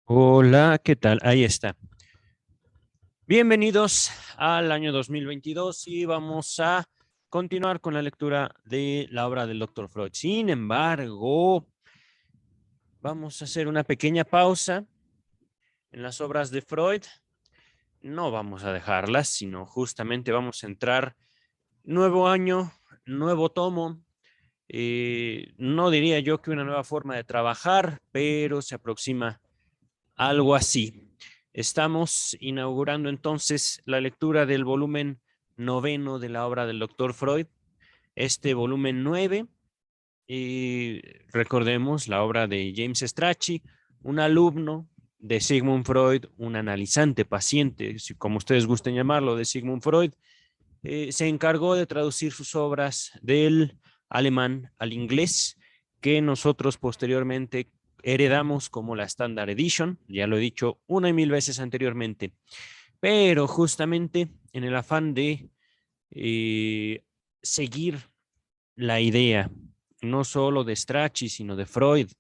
Hola, ¿qué tal? Ahí está. Bienvenidos al año 2022 y vamos a continuar con la lectura de la obra del Dr. Freud. Sin embargo, vamos a hacer una pequeña pausa en las obras de Freud. No vamos a dejarlas, sino justamente vamos a entrar nuevo año, nuevo tomo. No diría yo que una nueva forma de trabajar, pero se aproxima algo así. Estamos inaugurando entonces la lectura del volumen noveno de la obra del doctor Freud, este volumen 9, y recordemos la obra de James Strachey, un alumno de Sigmund Freud, un analizante paciente, como ustedes gusten llamarlo, de Sigmund Freud. Se encargó de traducir sus obras del alemán al inglés, que nosotros posteriormente heredamos como la Standard Edition, ya lo he dicho una y mil veces anteriormente, pero justamente en el afán de seguir la idea, no solo de Strachey, sino de Freud,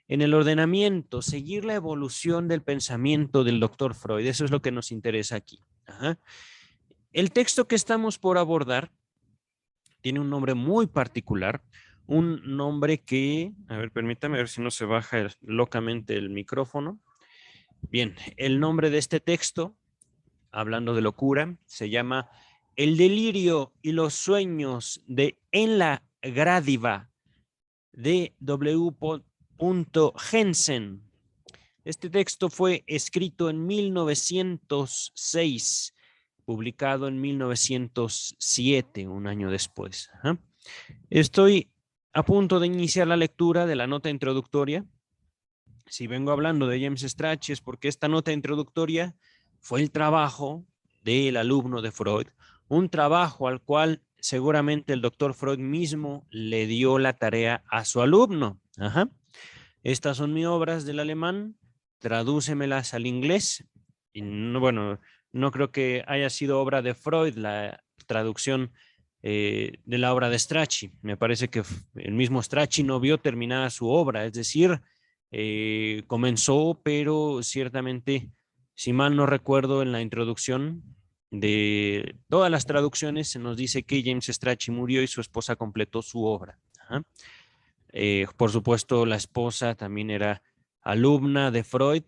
en el ordenamiento, seguir la evolución del pensamiento del doctor Freud, eso es lo que nos interesa aquí. Ajá. El texto que estamos por abordar tiene un nombre muy particular, un nombre que, a ver, permítame ver si no se baja locamente el micrófono. Bien, el nombre de este texto, hablando de locura, se llama El delirio y los sueños de En la Gradiva de W. Jensen. Este texto fue escrito en 1906, publicado en 1907, un año después. Ajá. Estoy a punto de iniciar la lectura de la nota introductoria. Si vengo hablando de James Strachey es porque esta nota introductoria fue el trabajo del alumno de Freud, un trabajo al cual seguramente el doctor Freud mismo le dio la tarea a su alumno. Ajá. Estas son mis obras del alemán, tradúcemelas al inglés. Y no, bueno, no creo que haya sido obra de Freud la traducción de la obra de Strachey. Me parece que el mismo Strachey no vio terminada su obra, es decir, comenzó, pero ciertamente, si mal no recuerdo, en la introducción de todas las traducciones se nos dice que James Strachey murió y su esposa completó su obra. Ajá. Por supuesto, la esposa también era alumna de Freud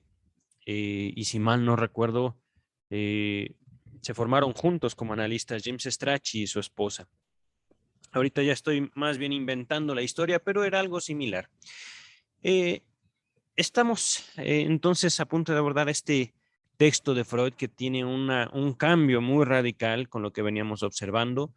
y si mal no recuerdo, eh, se formaron juntos como analistas James Strachey y su esposa. Ahorita ya estoy más bien inventando la historia, pero era algo similar. Eh, Estamos entonces a punto de abordar este texto de Freud que tiene un cambio muy radical con lo que veníamos observando.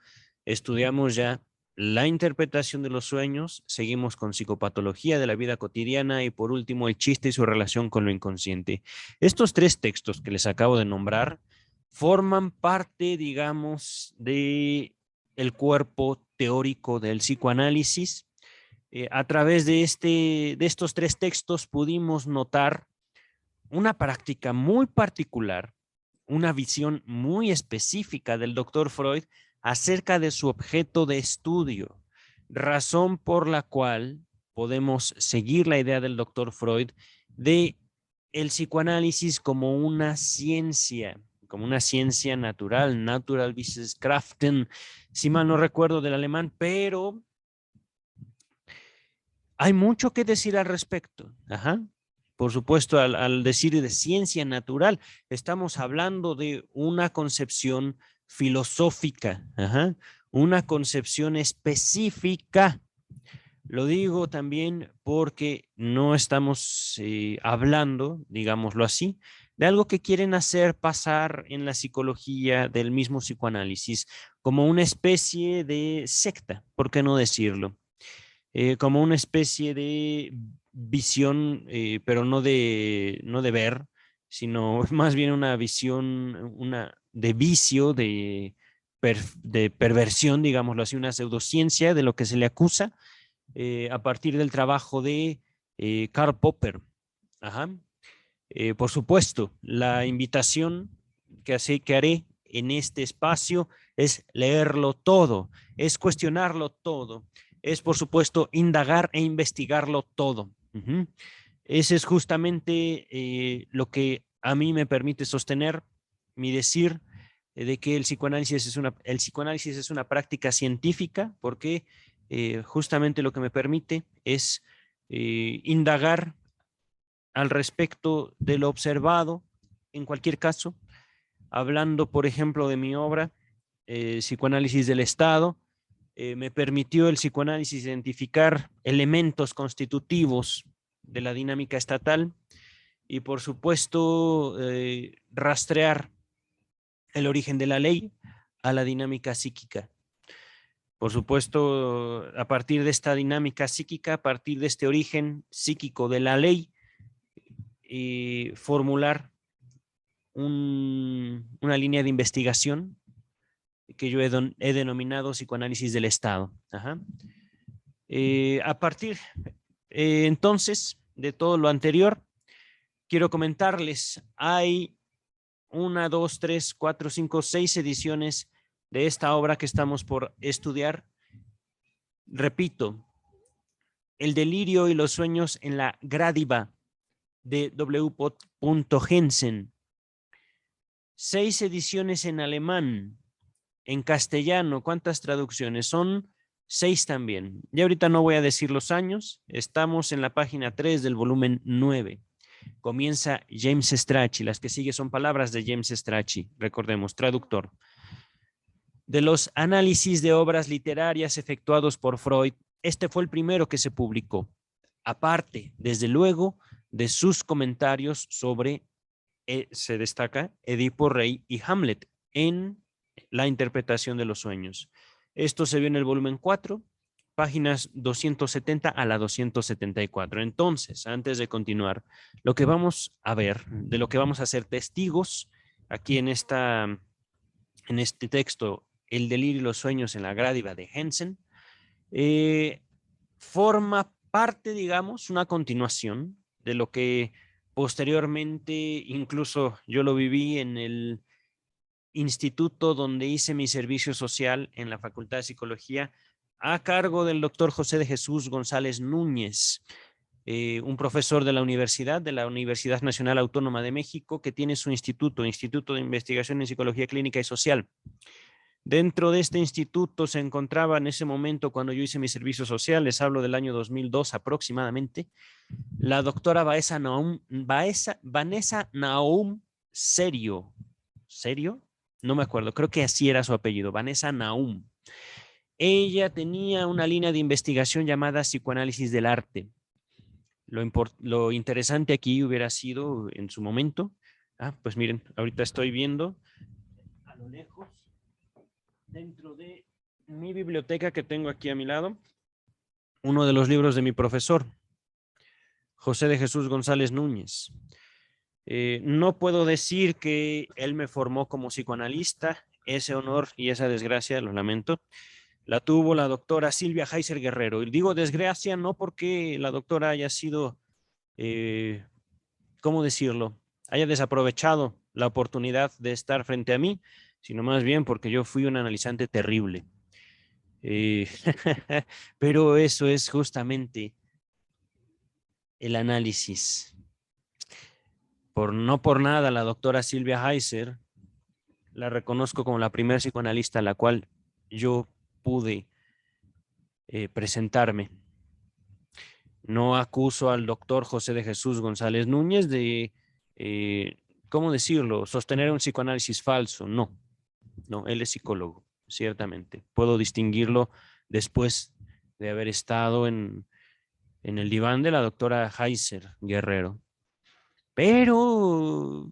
Estudiamos ya la interpretación de los sueños, seguimos con psicopatología de la vida cotidiana y por último el chiste y su relación con lo inconsciente. Estos tres textos que les acabo de nombrar forman parte, digamos, de el cuerpo teórico del psicoanálisis. A través de estos tres textos pudimos notar una práctica muy particular, una visión muy específica del doctor Freud acerca de su objeto de estudio, razón por la cual podemos seguir la idea del doctor Freud de el psicoanálisis como una ciencia natural, Naturalwissenschaften, si mal no recuerdo del alemán, pero hay mucho que decir al respecto. Ajá. Por supuesto, al decir de ciencia natural, estamos hablando de una concepción filosófica, ajá, una concepción específica. Lo digo también porque no estamos hablando, digámoslo así, de algo que quieren hacer pasar en la psicología del mismo psicoanálisis como una especie de secta, ¿por qué no decirlo? Como una especie de visión, pero no de ver, sino más bien una visión de vicio, de perversión, digámoslo así, una pseudociencia de lo que se le acusa a partir del trabajo de Karl Popper. Ajá. Por supuesto, la invitación que haré en este espacio es leerlo todo, es cuestionarlo todo, es por supuesto indagar e investigarlo todo. Ese es justamente lo que a mí me permite sostener mi decir de que el psicoanálisis es una práctica científica, porque justamente lo que me permite es indagar al respecto de lo observado, en cualquier caso, hablando, por ejemplo, de mi obra, Psicoanálisis del Estado. Me permitió el psicoanálisis identificar elementos constitutivos de la dinámica estatal y, por supuesto, rastrear el origen de la ley a la dinámica psíquica. Por supuesto, a partir de esta dinámica psíquica, a partir de este origen psíquico de la ley, formular una línea de investigación que yo he denominado psicoanálisis del Estado. Ajá. A partir entonces de todo lo anterior, quiero comentarles, hay 1, 2, 3, 4, 5, 6 ediciones de esta obra que estamos por estudiar. Repito, El delirio y los sueños en la Gradiva, de W. Jensen. 6 ediciones en alemán. En castellano, ¿cuántas traducciones? Son 6 también. Y ahorita no voy a decir los años. Estamos en la página 3 del volumen 9. Comienza James Strachey. Las que sigue son palabras de James Strachey. Recordemos, traductor. De los análisis de obras literarias efectuados por Freud, este fue el primero que se publicó. Aparte, desde luego, de sus comentarios sobre, se destaca, Edipo Rey y Hamlet en la interpretación de los sueños. Esto se vio en el volumen 4, páginas 270 a la 274. Entonces, antes de continuar, lo que vamos a ver, de lo que vamos a ser testigos aquí en este texto, El delirio y los sueños en la Gradiva de Jensen, forma parte, digamos, una continuación de lo que posteriormente, incluso yo lo viví en el instituto donde hice mi servicio social en la Facultad de Psicología, a cargo del doctor José de Jesús González Núñez, un profesor de la Universidad Nacional Autónoma de México, que tiene su Instituto de Investigación en Psicología Clínica y Social. Dentro de este instituto se encontraba en ese momento, cuando yo hice mi servicio social, les hablo del año 2002 aproximadamente, la doctora Vanessa Naum Serio. ¿Serio? No me acuerdo, creo que así era su apellido, Vanessa Naum. Ella tenía una línea de investigación llamada psicoanálisis del arte. Lo interesante aquí hubiera sido en su momento, pues miren, ahorita estoy viendo a lo lejos, dentro de mi biblioteca que tengo aquí a mi lado, uno de los libros de mi profesor, José de Jesús González Núñez. No puedo decir que él me formó como psicoanalista, ese honor y esa desgracia, lo lamento, la tuvo la doctora Silvia Heiser Guerrero. Y digo desgracia no porque la doctora haya sido, ¿cómo decirlo?, haya desaprovechado la oportunidad de estar frente a mí, sino más bien porque yo fui un analizante terrible. Pero eso es justamente el análisis. No por nada la doctora Silvia Heiser la reconozco como la primera psicoanalista a la cual yo pude presentarme. No acuso al doctor José de Jesús González Núñez de, ¿cómo decirlo?, sostener un psicoanálisis falso. No, él es psicólogo, ciertamente. Puedo distinguirlo después de haber estado en el diván de la doctora Heiser Guerrero. Pero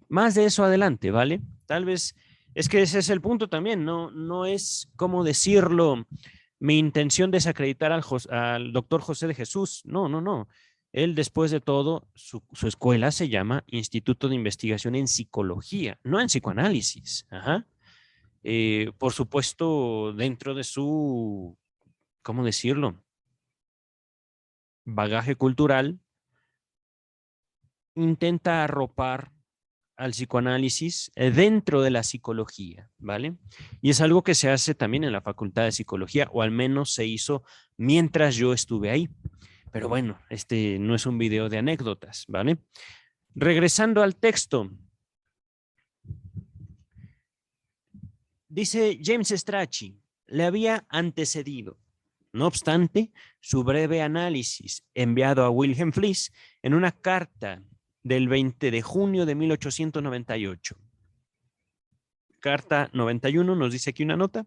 más de eso adelante, ¿vale? Tal vez, es que ese es el punto también, no es, ¿cómo decirlo?, mi intención desacreditar al doctor José de Jesús. No. Él, después de todo, su escuela se llama Instituto de Investigación en Psicología, no en Psicoanálisis. Ajá. Por supuesto, dentro de su, ¿cómo decirlo?, bagaje cultural, intenta arropar al psicoanálisis dentro de la psicología, ¿vale? Y es algo que se hace también en la Facultad de Psicología, o al menos se hizo mientras yo estuve ahí. Pero bueno, este no es un video de anécdotas, ¿vale? Regresando al texto. Dice James Strachey, le había antecedido. No obstante, su breve análisis enviado a Wilhelm Fliess en una carta del 20 de junio de 1898. Carta 91, nos dice aquí una nota,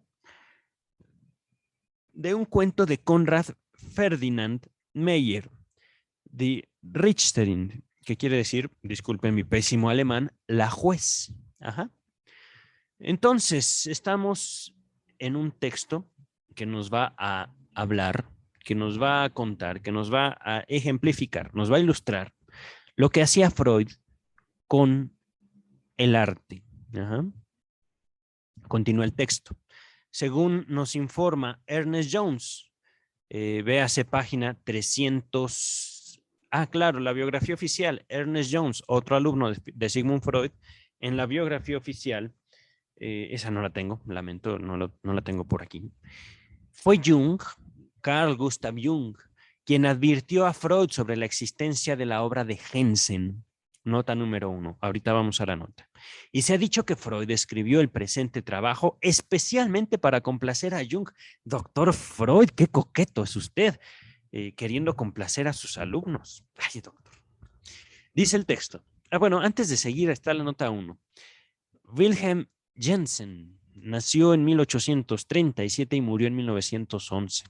de un cuento de Konrad Ferdinand Meyer, de Richtering, que quiere decir, disculpen mi pésimo alemán, la juez. Ajá. Entonces, estamos en un texto que nos va a hablar, que nos va a contar, que nos va a ejemplificar, nos va a ilustrar lo que hacía Freud con el arte. Ajá. Continúa el texto. Según nos informa Ernest Jones, véase página 300. Ah, claro, la biografía oficial. Ernest Jones, otro alumno de Sigmund Freud, en la biografía oficial, esa no la tengo, lamento, no la tengo por aquí. Fue Jung, Carl Gustav Jung, quien advirtió a Freud sobre la existencia de la obra de Jensen. Nota número 1. Ahorita vamos a la nota. Y se ha dicho que Freud escribió el presente trabajo especialmente para complacer a Jung. Doctor Freud, qué coqueto es usted, queriendo complacer a sus alumnos. Ay, doctor. Dice el texto. Bueno, antes de seguir está la nota 1. Wilhelm Jensen nació en 1837 y murió en 1911.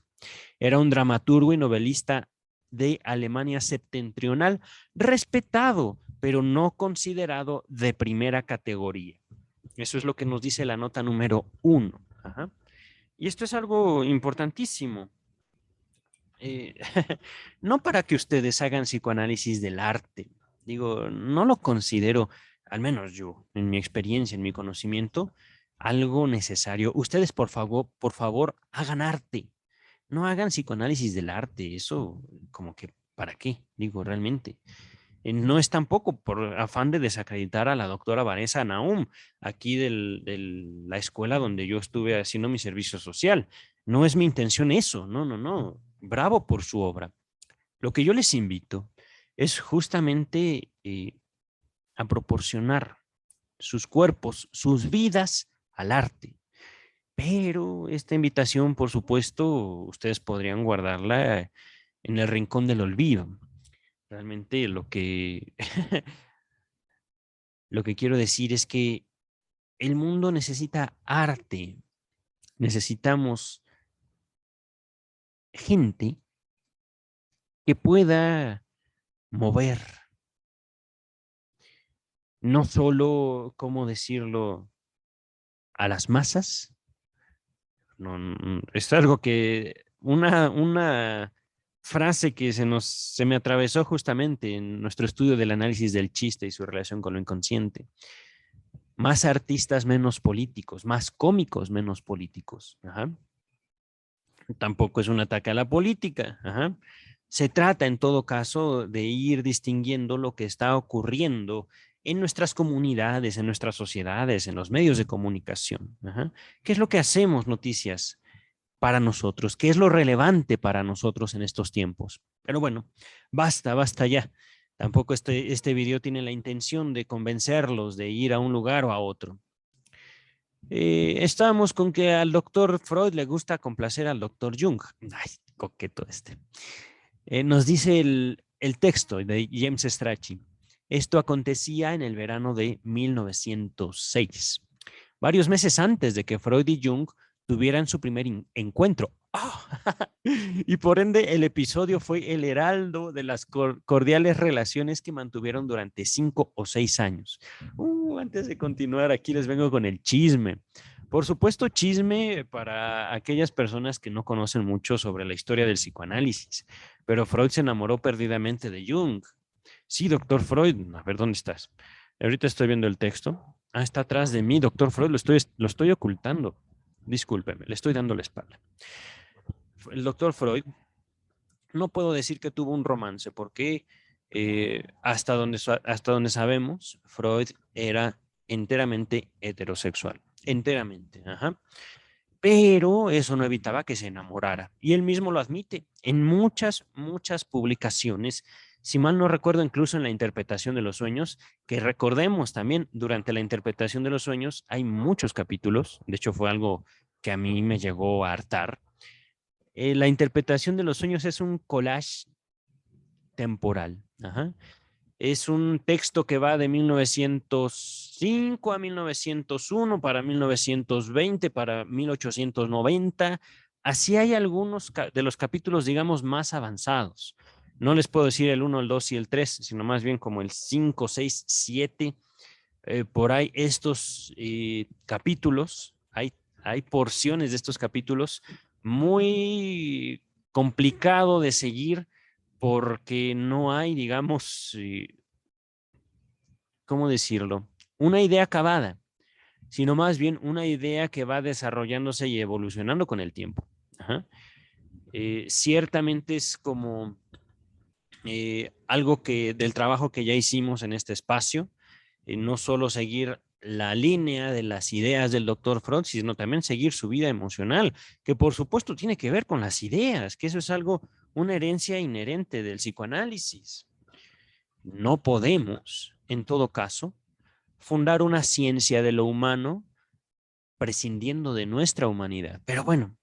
Era un dramaturgo y novelista de Alemania septentrional, respetado, pero no considerado de primera categoría. Eso es lo que nos dice la nota número 1. Ajá. Y esto es algo importantísimo. No para que ustedes hagan psicoanálisis del arte. Digo, no lo considero, al menos yo, en mi experiencia, en mi conocimiento, algo necesario. Ustedes, por favor, hagan arte. No hagan psicoanálisis del arte. Eso, como que, ¿para qué? Digo, realmente. No es tampoco por afán de desacreditar a la doctora Vanessa Naum, aquí de la escuela donde yo estuve haciendo mi servicio social. No es mi intención eso, no. Bravo por su obra. Lo que yo les invito es justamente a proporcionar sus cuerpos, sus vidas al arte. Pero esta invitación, por supuesto, ustedes podrían guardarla en el rincón del olvido. Realmente lo que quiero decir es que el mundo necesita arte. Necesitamos gente que pueda mover, no solo, ¿cómo decirlo?, a las masas. No, es algo que, una frase que se me atravesó justamente en nuestro estudio del análisis del chiste y su relación con lo inconsciente. Más artistas, menos políticos, más cómicos, menos políticos. Ajá. Tampoco es un ataque a la política. Ajá. Se trata, en todo caso, de ir distinguiendo lo que está ocurriendo en nuestras comunidades, en nuestras sociedades, en los medios de comunicación. Ajá. ¿Qué es lo que hacemos noticias para nosotros? ¿Qué es lo relevante para nosotros en estos tiempos? Pero bueno, basta ya. Tampoco este video tiene la intención de convencerlos de ir a un lugar o a otro. Estábamos con que al doctor Freud le gusta complacer al doctor Jung. Ay, coqueto este. Nos dice el texto de James Strachey. Esto acontecía en el verano de 1906, varios meses antes de que Freud y Jung tuvieran su primer encuentro. ¡Oh! Y por ende el episodio fue el heraldo de las cordiales relaciones que mantuvieron durante 5 o 6 años. Antes de continuar, aquí les vengo con el chisme. Por supuesto, chisme para aquellas personas que no conocen mucho sobre la historia del psicoanálisis, pero Freud se enamoró perdidamente de Jung. Sí, doctor Freud, a ver, ¿dónde estás? Ahorita estoy viendo el texto. Ah, está atrás de mí, doctor Freud, lo estoy ocultando. Discúlpeme, le estoy dando la espalda. El doctor Freud, no puedo decir que tuvo un romance, porque hasta donde sabemos, Freud era enteramente heterosexual. Enteramente, ajá. pero eso no evitaba que se enamorara. Y él mismo lo admite en muchas, muchas publicaciones. Si mal no recuerdo, incluso en la interpretación de los sueños, que recordemos también, durante la interpretación de los sueños hay muchos capítulos, de hecho fue algo que a mí me llegó a hartar. La interpretación de los sueños es un collage temporal. Ajá. Es un texto que va de 1905 a 1901, para 1920, para 1890. Así hay algunos de los capítulos, digamos, más avanzados. No les puedo decir el 1, el 2 y el 3, sino más bien como el 5, 6, 7. Por ahí estos capítulos, hay porciones de estos capítulos muy complicado de seguir porque no hay, digamos, ¿cómo decirlo? Una idea acabada, sino más bien una idea que va desarrollándose y evolucionando con el tiempo. Ajá. Ciertamente es como algo que del trabajo que ya hicimos en este espacio, no solo seguir la línea de las ideas del doctor Freud, sino también seguir su vida emocional, que por supuesto tiene que ver con las ideas, que eso es algo, una herencia inherente del psicoanálisis. No podemos, en todo caso, fundar una ciencia de lo humano prescindiendo de nuestra humanidad. Pero bueno,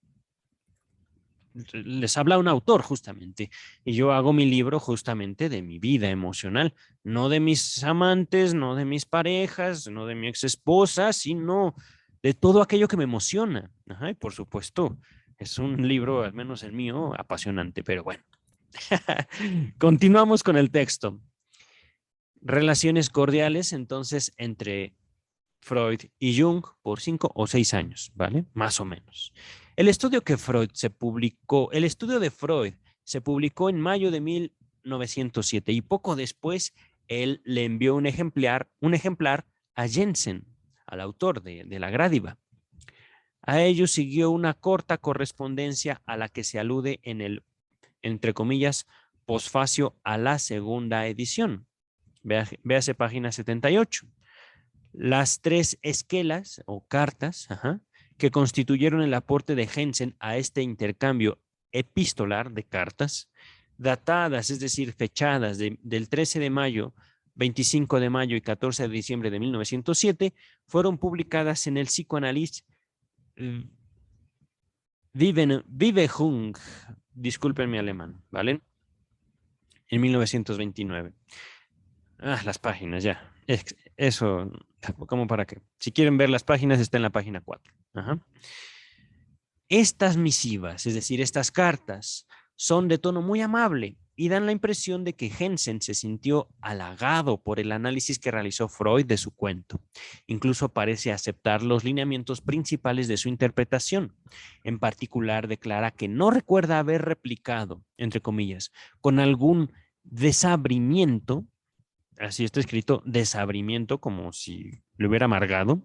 les habla un autor justamente, y yo hago mi libro justamente de mi vida emocional, no de mis amantes, no de mis parejas, no de mi ex esposa, sino de todo aquello que me emociona. Ajá, y por supuesto, es un libro, al menos el mío, apasionante, pero bueno. Continuamos con el texto. Relaciones cordiales, entonces, entre Freud y Jung por 5 o 6 años, ¿vale? Más o menos. El estudio de Freud se publicó en mayo de 1907 y poco después él le envió un ejemplar a Jensen, al autor de la Grádiva. A ello siguió una corta correspondencia a la que se alude en el, entre comillas, posfacio a la segunda edición. Véase página 78. Las tres esquelas o cartas, ajá, que constituyeron el aporte de Jensen a este intercambio epistolar de cartas, datadas, es decir, fechadas del 13 de mayo, 25 de mayo y 14 de diciembre de 1907, fueron publicadas en el Psychoanalyse Vivehung, disculpen mi alemán, ¿vale? En 1929. Las páginas, ya. Eso, ¿cómo para qué? Si quieren ver las páginas, está en la página 4. Ajá. Estas misivas, es decir, estas cartas, son de tono muy amable y dan la impresión de que Jensen se sintió halagado por el análisis que realizó Freud de su cuento. Incluso parece aceptar los lineamientos principales de su interpretación. En particular, declara que no recuerda haber replicado, entre comillas, con algún desabrimiento, así está escrito, desabrimiento, como si le hubiera amargado,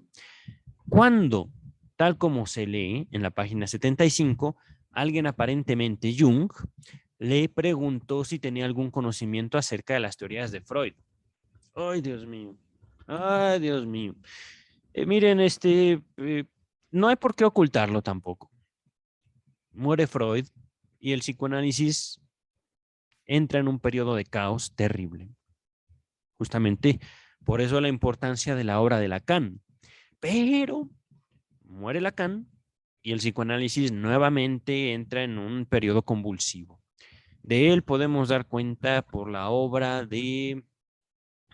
cuando, tal como se lee en la página 75, alguien aparentemente Jung le preguntó si tenía algún conocimiento acerca de las teorías de Freud. Ay, Dios mío. Ay, Dios mío. Miren, no hay por qué ocultarlo tampoco. Muere Freud y el psicoanálisis entra en un periodo de caos terrible. Justamente por eso la importancia de la obra de Lacan. Pero muere Lacan y el psicoanálisis nuevamente entra en un periodo convulsivo. De él podemos dar cuenta por la obra de,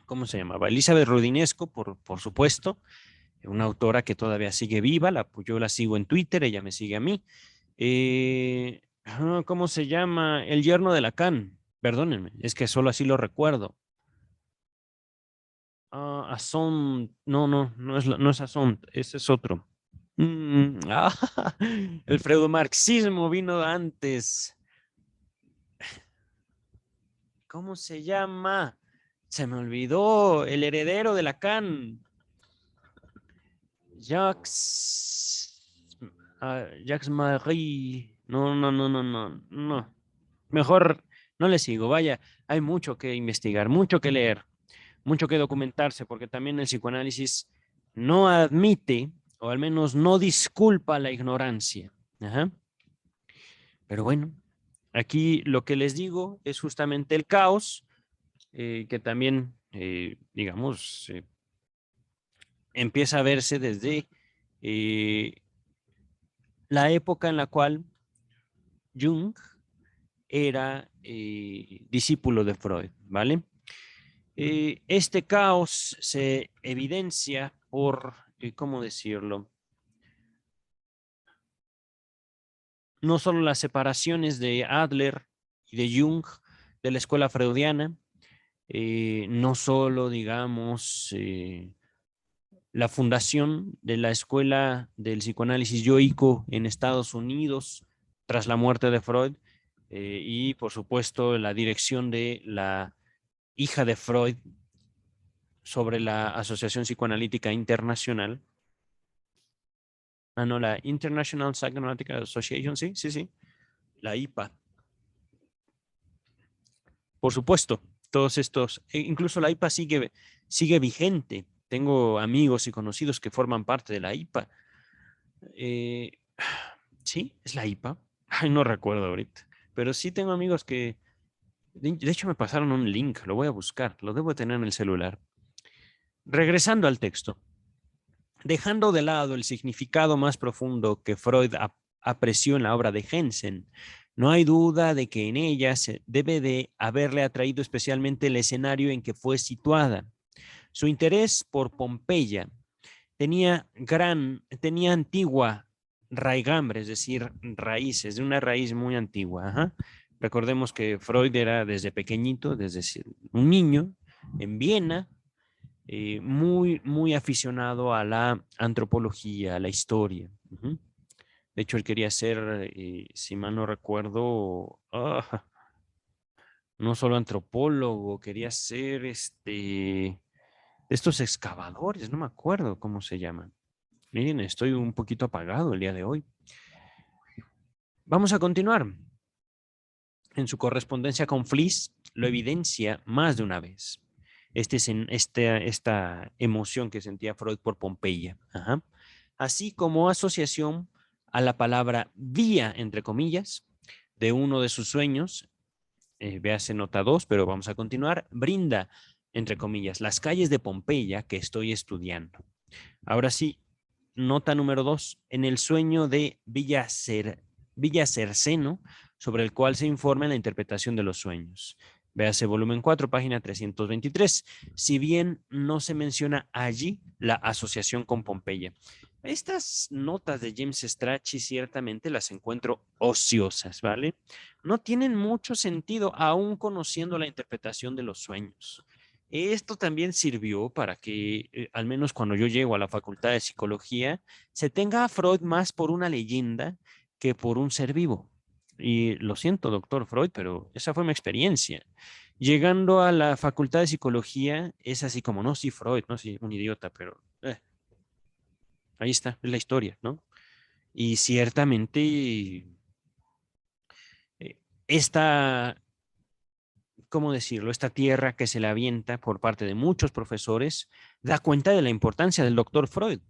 ¿cómo se llamaba? Elizabeth Rodinesco, por supuesto, una autora que todavía sigue viva, yo la sigo en Twitter, ella me sigue a mí. ¿Cómo se llama? El yerno de Lacan, perdónenme, es que solo así lo recuerdo. Asson, no es Asson, ese es otro. El freudomarxismo vino antes. ¿Cómo se llama? Se me olvidó. El heredero de Lacan. Jacques. Jacques Marie. No. Mejor no le sigo. Vaya, hay mucho que investigar, mucho que leer, mucho que documentarse, porque también el psicoanálisis no admite o al menos no disculpa la ignorancia. Ajá. Pero bueno, aquí lo que les digo es justamente el caos, que también, digamos, empieza a verse desde la época en la cual Jung era discípulo de Freud, ¿vale? Este caos se evidencia por, ¿cómo decirlo? No solo las separaciones de Adler y de Jung de la escuela freudiana, no solo, digamos, la fundación de la escuela del psicoanálisis yoico en Estados Unidos tras la muerte de Freud, y por supuesto la dirección de la hija de Freud sobre la Asociación Psicoanalítica Internacional. Ah, no, la International Psychoanalytic Association, sí, sí, sí, la IPA. Por supuesto, todos estos, incluso la IPA sigue vigente. Tengo amigos y conocidos que forman parte de la IPA. Eh, sí, es la IPA. Ay, no recuerdo ahorita. Pero sí tengo amigos que, de hecho, me pasaron un link, lo voy a buscar, lo debo tener en el celular. Regresando al texto, dejando de lado el significado más profundo que Freud apreció en la obra de Jensen, no hay duda de que en ella se debe de haberle atraído especialmente el escenario en que fue situada. Su interés por Pompeya tenía antigua raigambre, es decir, raíces, de una raíz muy antigua. Ajá. Recordemos que Freud era desde pequeñito, desde un niño, en Viena, muy aficionado a la antropología, a la historia. Uh-huh. De hecho, él quería ser, si mal no recuerdo, no solo antropólogo, quería ser de estos excavadores, no me acuerdo cómo se llaman. Miren, estoy un poquito apagado el día de hoy. Vamos a continuar. En su correspondencia con Fliess, lo evidencia más de una vez. Esta emoción que sentía Freud por Pompeya. Ajá. Así como asociación a la palabra vía, entre comillas, de uno de sus sueños, véase nota 2, pero vamos a continuar, brinda, entre comillas, las calles de Pompeya que estoy estudiando. Ahora sí, nota número 2, en el sueño de Villa Cerceno, sobre el cual se informa en la interpretación de los sueños. Véase volumen 4, página 323. Si bien no se menciona allí la asociación con Pompeya. Estas notas de James Strachey ciertamente las encuentro ociosas, ¿vale? No tienen mucho sentido aún conociendo la interpretación de los sueños. Esto también sirvió para que, al menos cuando yo llego a la Facultad de Psicología, se tenga a Freud más por una leyenda que por un ser vivo. Y lo siento, doctor Freud, pero esa fue mi experiencia. Llegando a la Facultad de Psicología, es así como, no, sí, Freud, no, sí, un idiota, pero ahí está, es la historia, ¿no? Y ciertamente esta, ¿cómo decirlo? Esta tierra que se le avienta por parte de muchos profesores da cuenta de la importancia del doctor Freud.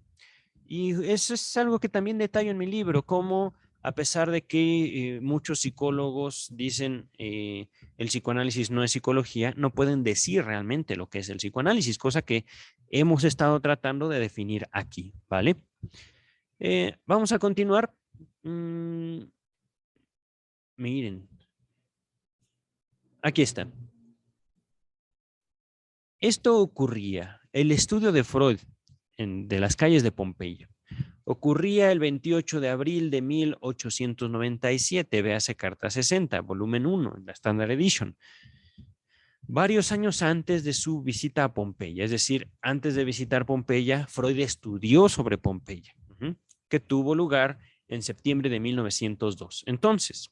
Y eso es algo que también detallo en mi libro, cómo a pesar de que muchos psicólogos dicen el psicoanálisis no es psicología, no pueden decir realmente lo que es el psicoanálisis, cosa que hemos estado tratando de definir aquí, ¿vale? Vamos a continuar. Miren, aquí está. Esto ocurría, el estudio de Freud de las calles de Pompeya, ocurría el 28 de abril de 1897, véase carta 60, volumen 1, la Standard Edition. Varios años antes de su visita a Pompeya, es decir, antes de visitar Pompeya, Freud estudió sobre Pompeya, que tuvo lugar en septiembre de 1902. Entonces,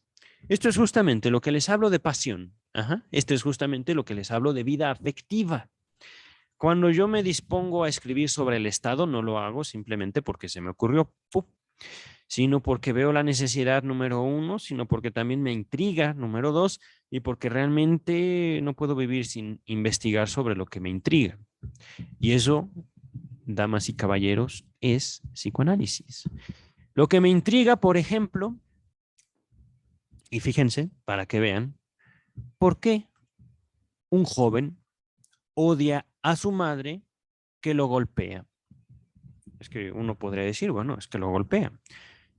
esto es justamente lo que les hablo de pasión. Esto es justamente lo que les hablo de vida afectiva. Cuando yo me dispongo a escribir sobre el Estado, no lo hago simplemente porque se me ocurrió, sino porque veo la necesidad, número 1, sino porque también me intriga, número 2, y porque realmente no puedo vivir sin investigar sobre lo que me intriga. Y eso damas y caballeros, es psicoanálisis. Lo que me intriga, por ejemplo, y fíjense, para que vean, ¿por qué un joven odia a su madre que lo golpea? Es que uno podría decir, bueno, es que lo golpea.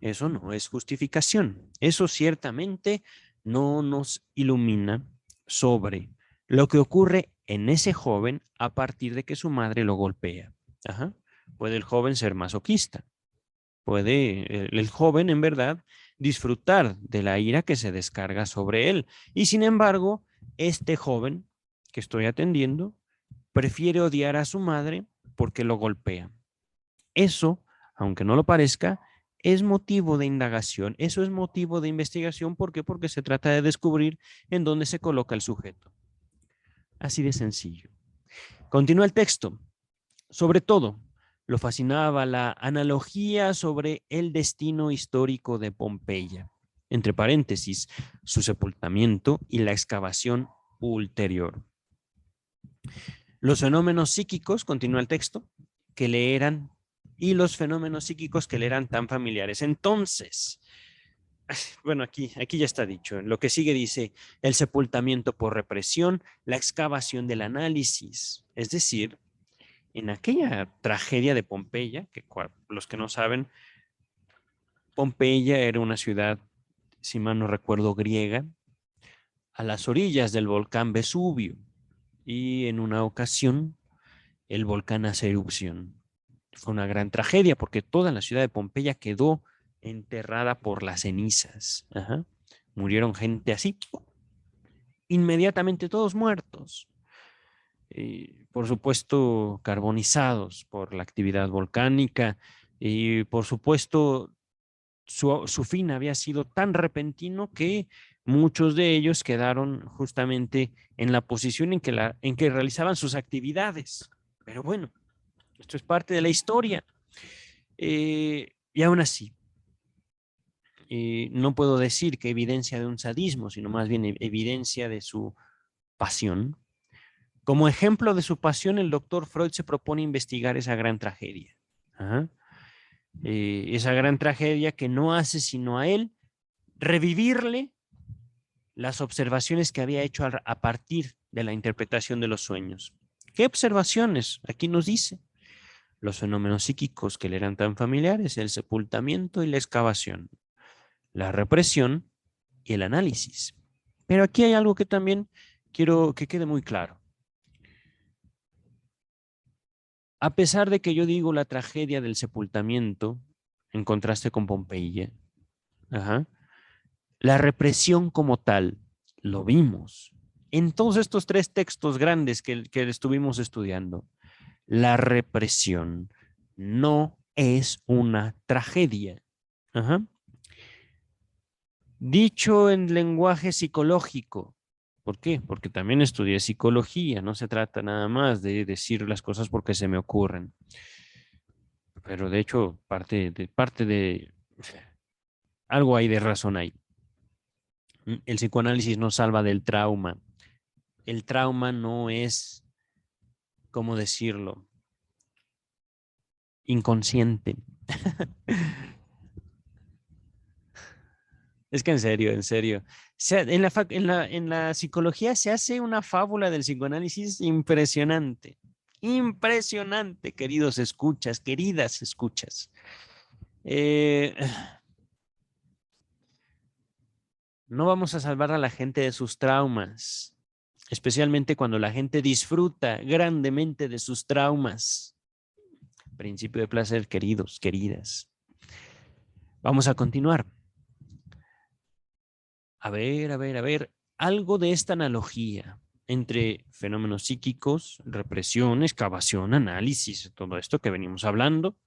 Eso no es justificación. Eso ciertamente no nos ilumina sobre lo que ocurre en ese joven a partir de que su madre lo golpea. Ajá. Puede el joven ser masoquista. Puede el joven, en verdad, disfrutar de la ira que se descarga sobre él. Y sin embargo, este joven que estoy atendiendo prefiere odiar a su madre porque lo golpea. Eso, aunque no lo parezca, es motivo de indagación. Eso es motivo de investigación. ¿Por qué? Porque se trata de descubrir en dónde se coloca el sujeto. Así de sencillo. Continúa el texto. Sobre todo, lo fascinaba la analogía sobre el destino histórico de Pompeya, entre paréntesis, su sepultamiento y la excavación ulterior. Los fenómenos psíquicos, continúa el texto, que le eran, y los fenómenos psíquicos que le eran tan familiares. Entonces, bueno, aquí ya está dicho. Lo que sigue dice, el sepultamiento por represión, la excavación del análisis, es decir, en aquella tragedia de Pompeya, que los que no saben, Pompeya era una ciudad, si mal no recuerdo, griega, a las orillas del volcán Vesubio. Y en una ocasión, el volcán hace erupción. Fue una gran tragedia porque toda la ciudad de Pompeya quedó enterrada por las cenizas. Ajá. Murieron gente así, inmediatamente todos muertos. Por supuesto, carbonizados por la actividad volcánica y por supuesto su fin había sido tan repentino que muchos de ellos quedaron justamente en la posición en que realizaban sus actividades. Pero bueno, esto es parte de la historia. Y aún así, no puedo decir que evidencia de un sadismo, sino más bien evidencia de su pasión. Como ejemplo de su pasión, el doctor Freud se propone investigar esa gran tragedia. Ajá. Esa gran tragedia que no hace sino a él revivirle las observaciones que había hecho a partir de la interpretación de los sueños. ¿Qué observaciones? Aquí nos dice los fenómenos psíquicos que le eran tan familiares, el sepultamiento y la excavación, la represión y el análisis. Pero aquí hay algo que también quiero que quede muy claro. A pesar de que yo digo la tragedia del sepultamiento, en contraste con Pompeya, ajá, la represión como tal, lo vimos en todos estos tres textos grandes que estuvimos estudiando. La represión no es una tragedia. Ajá. Dicho en lenguaje psicológico. ¿Por qué? Porque también estudié psicología. No se trata nada más de decir las cosas porque se me ocurren. Pero de hecho, parte de algo hay de razón ahí. El psicoanálisis no salva del trauma. El trauma no es, ¿cómo decirlo? Inconsciente. Es que en serio. En la psicología se hace una fábula del psicoanálisis impresionante. Impresionante, queridos escuchas, queridas escuchas. Eh, no vamos a salvar a la gente de sus traumas, especialmente cuando la gente disfruta grandemente de sus traumas. Principio de placer, queridos, queridas. Vamos a continuar. A ver. Algo de esta analogía entre fenómenos psíquicos, represión, excavación, análisis, todo esto que venimos hablando.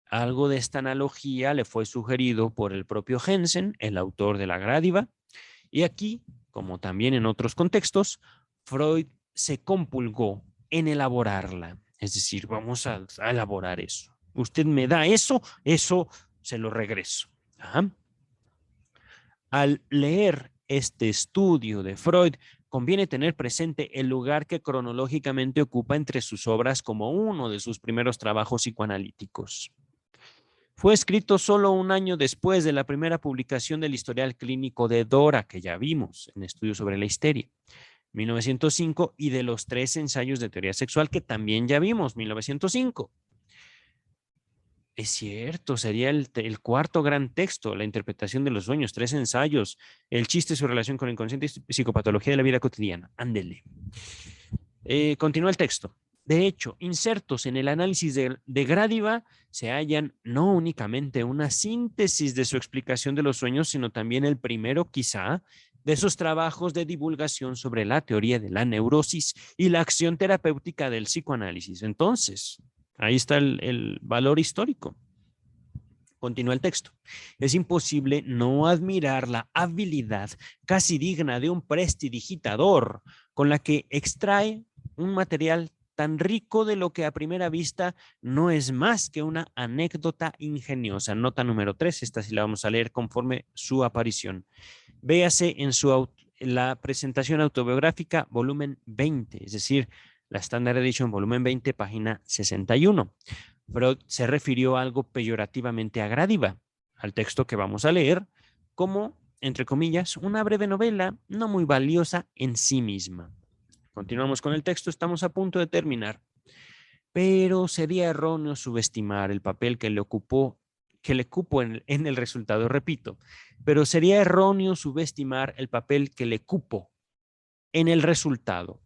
Algo de esta analogía le fue sugerido por el propio Jensen, el autor de la Grádiva, y aquí, como también en otros contextos, Freud se compulgó en elaborarla. Es decir, vamos a elaborar eso. Usted me da eso se lo regreso. Ajá. Al leer este estudio de Freud, conviene tener presente el lugar que cronológicamente ocupa entre sus obras como uno de sus primeros trabajos psicoanalíticos. Fue escrito solo un año después de la primera publicación del historial clínico de Dora, que ya vimos en Estudios sobre la Histeria, 1905, y de los 3 ensayos de teoría sexual, que también ya vimos, 1905. Es cierto, sería el cuarto gran texto, la interpretación de los sueños, 3 ensayos, el chiste y su relación con el inconsciente y psicopatología de la vida cotidiana. Ándele. Continúa el texto. De hecho, insertos en el análisis de Gradiva se hallan no únicamente una síntesis de su explicación de los sueños, sino también el primero, quizá, de sus trabajos de divulgación sobre la teoría de la neurosis y la acción terapéutica del psicoanálisis. Entonces, ahí está el valor histórico. Continúa el texto. Es imposible no admirar la habilidad casi digna de un prestidigitador con la que extrae un material tan rico de lo que a primera vista no es más que una anécdota ingeniosa. Nota número 3, esta sí la vamos a leer conforme su aparición. Véase en la presentación autobiográfica, volumen 20, es decir, la Standard Edition, volumen 20, página 61. Freud se refirió algo peyorativamente a Gradiva, al texto que vamos a leer, como, entre comillas, una breve novela no muy valiosa en sí misma. Continuamos con el texto, estamos a punto de terminar. Pero sería erróneo subestimar el papel que le cupo en el resultado, repito, pero sería erróneo subestimar el papel que le cupo en el resultado.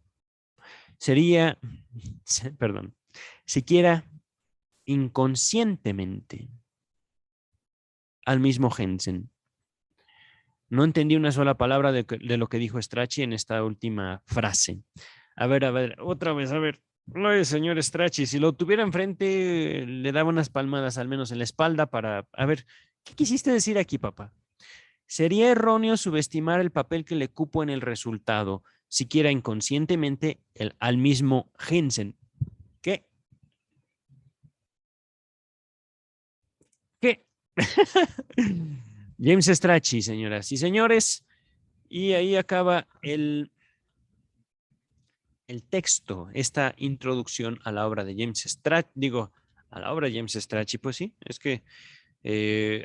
Sería, perdón, siquiera inconscientemente al mismo Jensen. No entendí una sola palabra de lo que dijo Strachey en esta última frase. A ver, otra vez, a ver. No, señor Strachey, si lo tuviera enfrente, le daba unas palmadas al menos en la espalda para... A ver, ¿qué quisiste decir aquí, papá? Sería erróneo subestimar el papel que le cupo en el resultado, siquiera inconscientemente, al mismo Jensen. ¿Qué? ¿Qué? James Strachey, señoras y señores. Y ahí acaba el texto, esta introducción a la obra de James Strachey, a la obra de James Strachey, pues sí, es que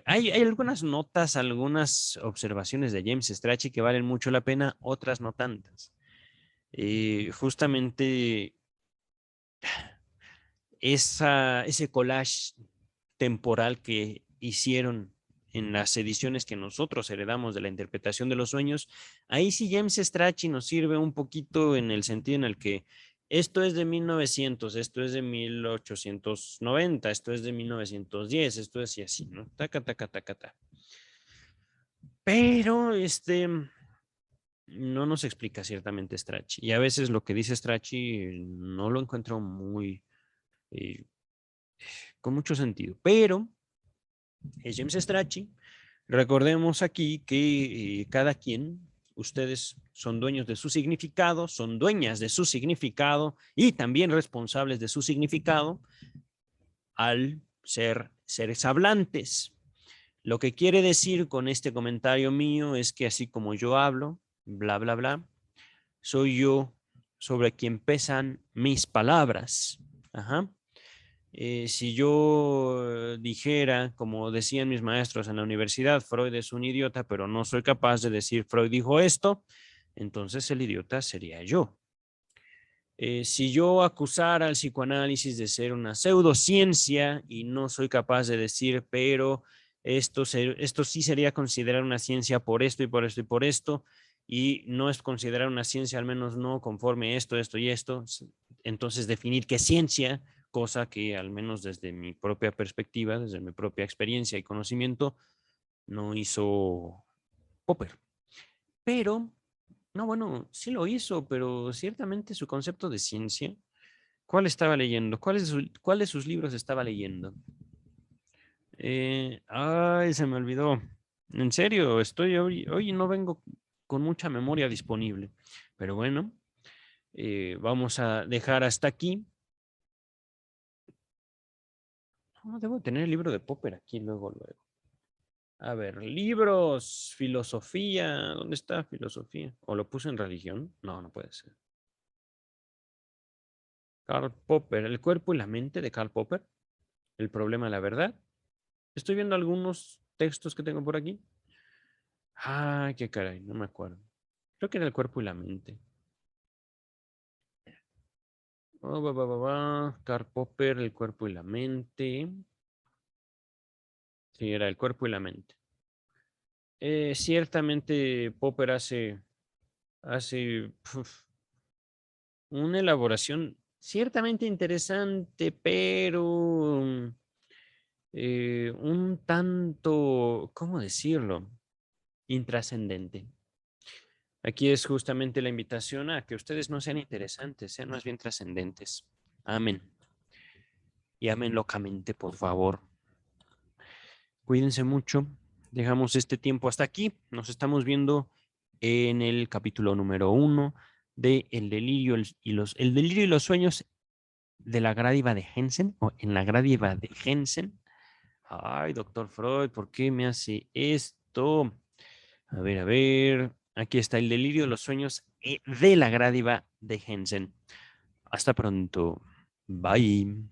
hay algunas notas, algunas observaciones de James Strachey que valen mucho la pena, otras no tantas. Justamente ese collage temporal que hicieron en las ediciones que nosotros heredamos de la interpretación de los sueños, ahí sí James Strachey nos sirve un poquito en el sentido en el que esto es de 1900, esto es de 1890, esto es de 1910, esto es así, ¿no? Taca, taca, taca, taca. Pero no nos explica ciertamente Strachey. Y a veces lo que dice Strachey no lo encuentro eh, con mucho sentido. Pero es James Strachey. Recordemos aquí que cada quien, ustedes son dueños de su significado, son dueñas de su significado y también responsables de su significado al ser seres hablantes. Lo que quiere decir con este comentario mío es que así como yo hablo, bla, bla, bla, soy yo sobre quien pesan mis palabras. Ajá. Si yo dijera, como decían mis maestros en la universidad, Freud es un idiota, pero no soy capaz de decir Freud dijo esto, entonces el idiota sería yo. Si yo acusara al psicoanálisis de ser una pseudociencia y no soy capaz de decir, pero esto sí sería considerar una ciencia por esto y por esto y por esto, y no es considerar una ciencia, al menos no conforme esto, esto y esto, entonces definir qué ciencia, cosa que al menos desde mi propia perspectiva, desde mi propia experiencia y conocimiento, no hizo Popper. Pero no, bueno, sí lo hizo, pero ciertamente su concepto de ciencia, ¿cuál estaba leyendo? ¿Cuál de sus libros estaba leyendo? Ay, se me olvidó. En serio, hoy no vengo con mucha memoria disponible. Pero bueno, vamos a dejar hasta aquí. No, debo tener el libro de Popper aquí luego. A ver, libros, filosofía. ¿Dónde está filosofía? ¿O lo puse en religión? No, no puede ser. Karl Popper, El cuerpo y la mente de Karl Popper. El problema de la verdad. Estoy viendo algunos textos que tengo por aquí. Ah, qué caray, no me acuerdo. Creo que era El cuerpo y la mente. Oh, Karl Popper, El cuerpo y la mente. Sí, era El cuerpo y la mente. Ciertamente Popper hace una elaboración ciertamente interesante, pero un tanto, ¿cómo decirlo? Intrascendente. Aquí es justamente la invitación a que ustedes no sean interesantes, sean más bien trascendentes. Amén. Y amen locamente, por favor. Cuídense mucho. Dejamos este tiempo hasta aquí. Nos estamos viendo en el capítulo número 1 de El delirio y los sueños de la Gradiva de Hensen, o en la Gradiva de Hensen. Ay, doctor Freud, ¿por qué me hace esto? A ver, a ver. Aquí está el delirio de los sueños de la Gradiva de Hensen. Hasta pronto. Bye.